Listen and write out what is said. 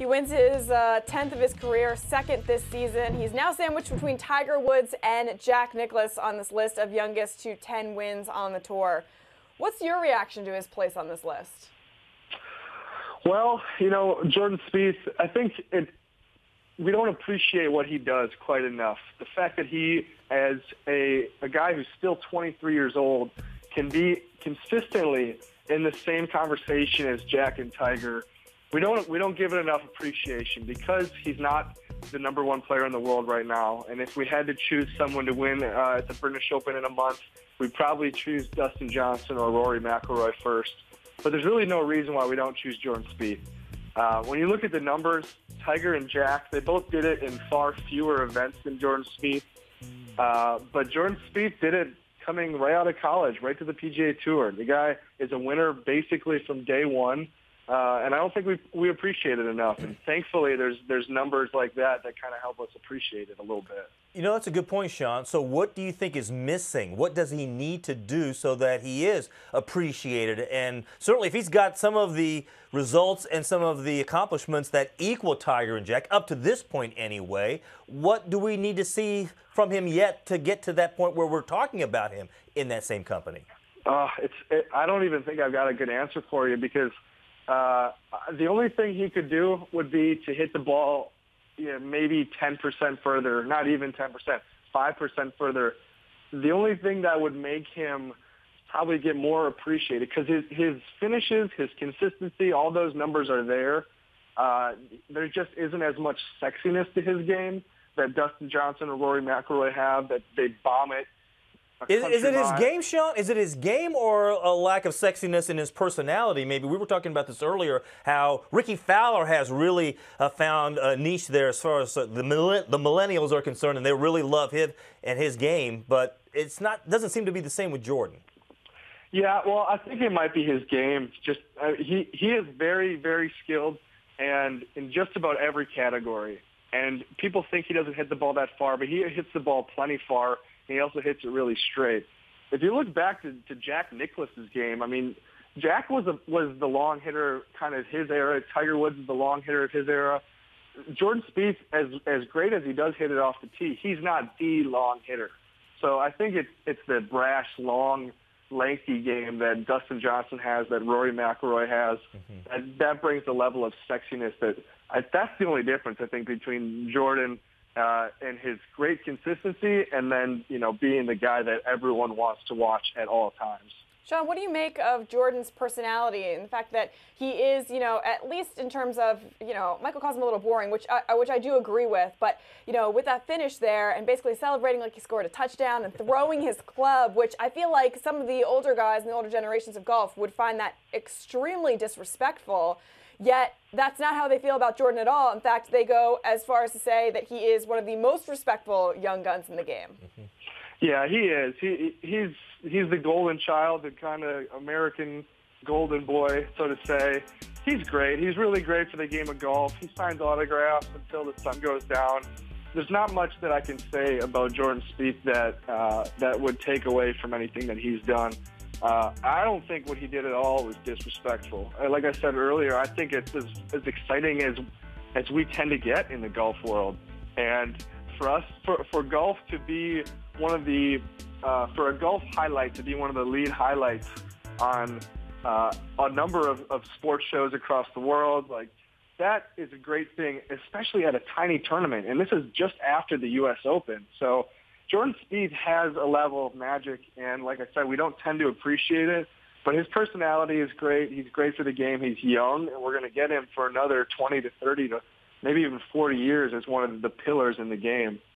He wins his 10th of his career, second this season. He's now sandwiched between Tiger Woods and Jack Nicklaus on this list of youngest to 10 wins on the tour. What's your reaction to his place on this list? Well, Jordan Spieth, I think we don't appreciate what he does quite enough. The fact that he, as a guy who's still 23 years old, can be consistently in the same conversation as Jack and Tiger. We don't give it enough appreciation because he's not the number one player in the world right now. And if we had to choose someone to win at the British Open in a month, we'd probably choose Dustin Johnson or Rory McIlroy first. But there's really no reason why we don't choose Jordan Spieth. When you look at the numbers, Tiger and Jack, they both did it in far fewer events than Jordan Spieth. But Jordan Spieth did it coming right out of college, right to the PGA Tour. The guy is a winner basically from day one. And I don't think we appreciate it enough. And thankfully, there's numbers like that kind of help us appreciate it a little bit. That's a good point, Sean. So what do you think is missing? What does he need to do so that he is appreciated? And certainly if he's got some of the results and some of the accomplishments that equal Tiger and Jack, up to this point anyway, what do we need to see from him yet to get to that point where we're talking about him in that same company? I don't even think I've got a good answer for you because the only thing he could do would be to hit the ball maybe 10% further, not even 10%, 5% further. The only thing that would make him probably get more appreciated, because his finishes, his consistency, all those numbers are there. There just isn't as much sexiness to his game that Dustin Johnson or Rory McIlroy have, that they bomb it. Is it his game, Sean? Is it his game or a lack of sexiness in his personality? Maybe we were talking about this earlier, how Ricky Fowler has really found a niche there as far as the millennials are concerned, and they really love him and his game, but doesn't seem to be the same with Jordan. Yeah, well, I think it might be his game. Just he is very, very skilled, and in just about every category. And people think he doesn't hit the ball that far, but he hits the ball plenty far. He also hits it really straight. If you look back to Jack Nicklaus's game, I mean, Jack was the long hitter, kind of his era. Tiger Woods is the long hitter of his era. Jordan Spieth, as great as he does hit it off the tee, he's not the long hitter. So I think it's the brash, long, lengthy game that Dustin Johnson has, that Rory McIlroy has. Mm-hmm. That brings the level of sexiness that's the only difference, I think, between Jordan and his great consistency and then, being the guy that everyone wants to watch at all times. Sean, what do you make of Jordan's personality and the fact that he is, at least in terms of, Michael calls him a little boring, which I do agree with, but, with that finish there and basically celebrating like he scored a touchdown and throwing his club, which I feel like some of the older guys in the older generations of golf would find that extremely disrespectful. Yet that's not how they feel about Jordan at all. In fact, they go as far as to say that he is one of the most respectful young guns in the game. Mm-hmm. Yeah, he is. He's the golden child, the kind of American golden boy, so to say. He's great. He's really great for the game of golf. He signs autographs until the sun goes down. There's not much that I can say about Jordan Spieth that would take away from anything that he's done. I don't think what he did at all was disrespectful. Like I said earlier, I think it's as exciting as we tend to get in the golf world. And for us, for golf to be one of the, for a golf highlight to be one of the lead highlights on a number of sports shows across the world, like that is a great thing, especially at a tiny tournament. And this is just after the U.S. Open. So Jordan Spieth has a level of magic, and like I said, we don't tend to appreciate it, but his personality is great. He's great for the game. He's young, and we're going to get him for another 20 to 30 to maybe even 40 years as one of the pillars in the game.